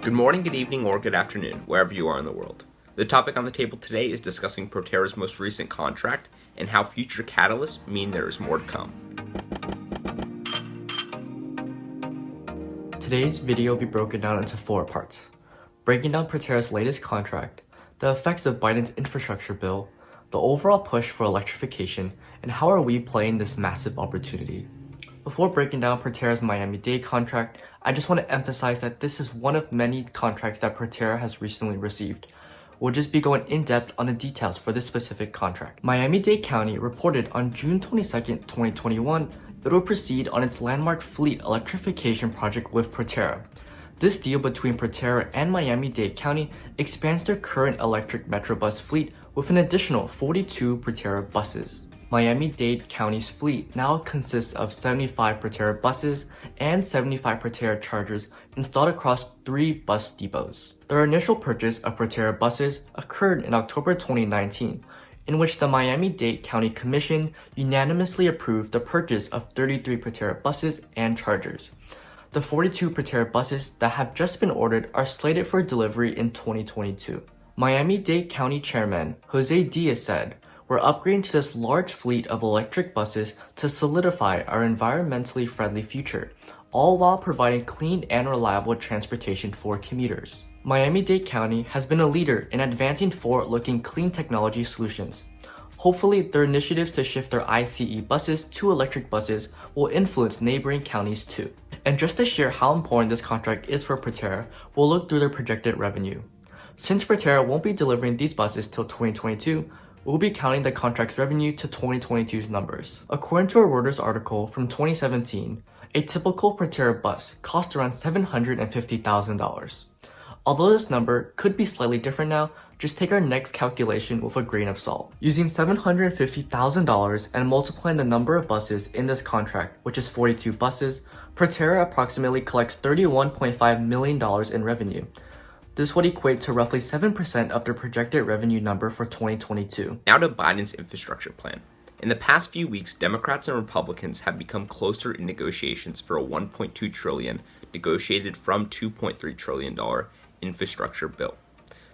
Good morning, good evening, or good afternoon, wherever you are in the world. The topic on the table today is discussing Proterra's most recent contract and how future catalysts mean there is more to come. Today's video will be broken down into 4 parts, breaking down Proterra's latest contract, the effects of Biden's infrastructure bill, the overall push for electrification, and how are we playing this massive opportunity. Before breaking down Proterra's Miami-Dade contract, I just want to emphasize that this is one of many contracts that Proterra has recently received. We'll just be going in depth on the details for this specific contract. Miami-Dade County reported on June 22, 2021, it will proceed on its landmark fleet electrification project with Proterra. This deal between Proterra and Miami-Dade County expands their current electric Metrobus fleet with an additional 42 Proterra buses. Miami-Dade County's fleet now consists of 75 Proterra buses and 75 Proterra chargers installed across 3 bus depots. Their initial purchase of Proterra buses occurred in October 2019, in which the Miami-Dade County Commission unanimously approved the purchase of 33 Proterra buses and chargers. The 42 Proterra buses that have just been ordered are slated for delivery in 2022. Miami-Dade County Chairman Jose Diaz said, "We're upgrading to this large fleet of electric buses to solidify our environmentally friendly future, all while providing clean and reliable transportation for commuters." Miami-Dade County has been a leader in advancing forward-looking clean technology solutions. Hopefully, their initiatives to shift their ICE buses to electric buses will influence neighboring counties too. And just to share how important this contract is for Proterra, we'll look through their projected revenue. Since Proterra won't be delivering these buses till 2022, we'll be counting the contract's revenue to 2022's numbers. According to a Reuters article from 2017, a typical Proterra bus costs around $750,000. Although this number could be slightly different now, just take our next calculation with a grain of salt. Using $750,000 and multiplying the number of buses in this contract, which is 42 buses, Proterra approximately collects $31.5 million in revenue. This would equate to roughly 7% of their projected revenue number for 2022. Now to Biden's infrastructure plan. In the past few weeks, Democrats and Republicans have become closer in negotiations for a $1.2 trillion negotiated from $2.3 trillion infrastructure bill.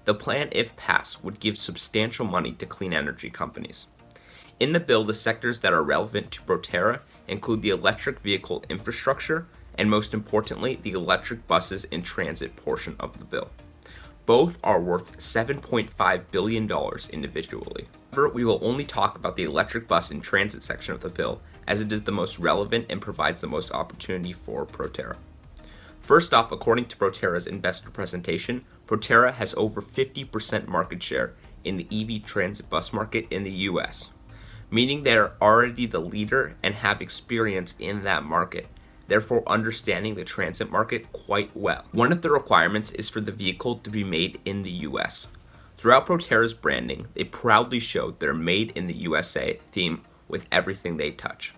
The plan, if passed, would give substantial money to clean energy companies. In the bill, the sectors that are relevant to Proterra include the electric vehicle infrastructure and, most importantly, the electric buses in transit portion of the bill. Both are worth $7.5 billion individually. However, we will only talk about the electric bus and transit section of the bill as it is the most relevant and provides the most opportunity for Proterra. First off, according to Proterra's investor presentation, Proterra has over 50% market share in the EV transit bus market in the US, meaning they are already the leader and have experience in that market, therefore understanding the transit market quite well. One of the requirements is for the vehicle to be made in the US. Throughout Proterra's branding, they proudly showed their Made in the USA theme with everything they touch.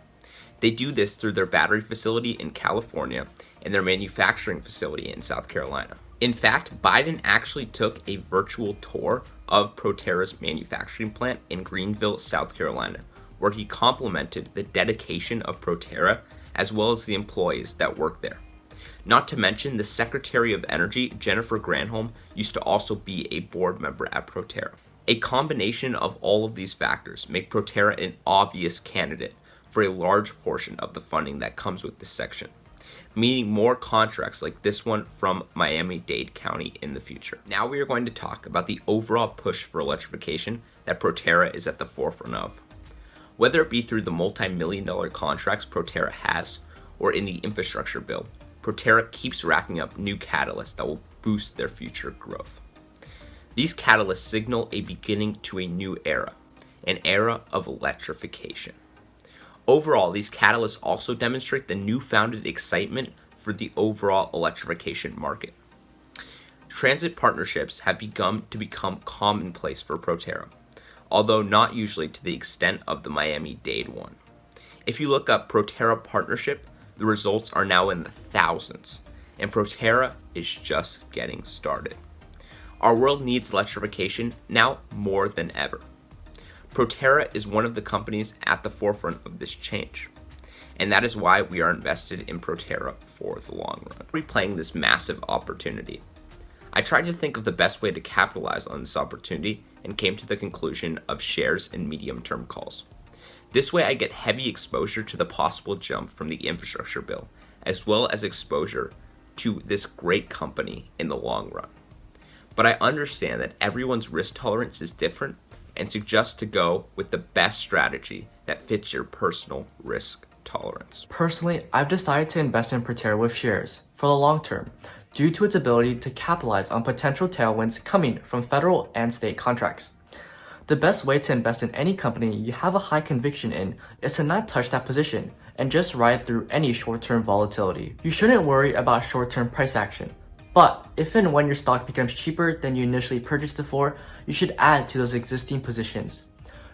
They do this through their battery facility in California and their manufacturing facility in South Carolina. In fact, Biden actually took a virtual tour of Proterra's manufacturing plant in Greenville, South Carolina, where he complimented the dedication of Proterra as well as the employees that work there. Not to mention, the Secretary of Energy, Jennifer Granholm, used to also be a board member at Proterra. A combination of all of these factors make Proterra an obvious candidate for a large portion of the funding that comes with this section, meaning more contracts like this one from Miami-Dade County in the future. Now we are going to talk about the overall push for electrification that Proterra is at the forefront of. Whether it be through the multi-million-dollar contracts Proterra has or in the infrastructure bill, Proterra keeps racking up new catalysts that will boost their future growth. These catalysts signal a beginning to a new era, an era of electrification. Overall, these catalysts also demonstrate the newfound excitement for the overall electrification market. Transit partnerships have begun to become commonplace for Proterra, although not usually to the extent of the Miami-Dade one. If you look up Proterra partnership, the results are now in the thousands, and Proterra is just getting started. Our world needs electrification now more than ever. Proterra is one of the companies at the forefront of this change, and that is why we are invested in Proterra for the long run. Replaying this massive opportunity. I tried to think of the best way to capitalize on this opportunity and came to the conclusion of shares and medium-term calls. This way I get heavy exposure to the possible jump from the infrastructure bill, as well as exposure to this great company in the long run. But I understand that everyone's risk tolerance is different and suggest to go with the best strategy that fits your personal risk tolerance. Personally, I've decided to invest in Proterra with shares for the long term due to its ability to capitalize on potential tailwinds coming from federal and state contracts. The best way to invest in any company you have a high conviction in is to not touch that position and just ride through any short-term volatility. You shouldn't worry about short-term price action. But if and when your stock becomes cheaper than you initially purchased it for, you should add to those existing positions.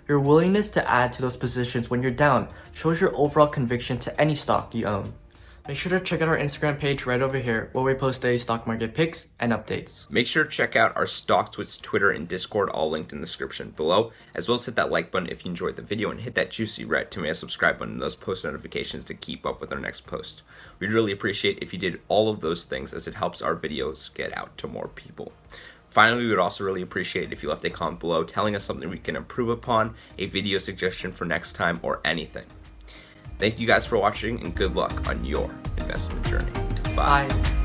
Your willingness to add to those positions when you're down shows your overall conviction to any stock you own. Make sure to check out our Instagram page right over here where we post daily stock market picks and updates. Make sure to check out our StockTwits Twitter and Discord, all linked in the description below, as well as hit that like button if you enjoyed the video and hit that juicy red to make a subscribe button and those post notifications to keep up with our next post. We'd really appreciate if you did all of those things as it helps our videos get out to more people. Finally, we would also really appreciate it if you left a comment below telling us something we can improve upon, a video suggestion for next time, or anything. Thank you guys for watching and good luck on your investment journey. Bye. Bye.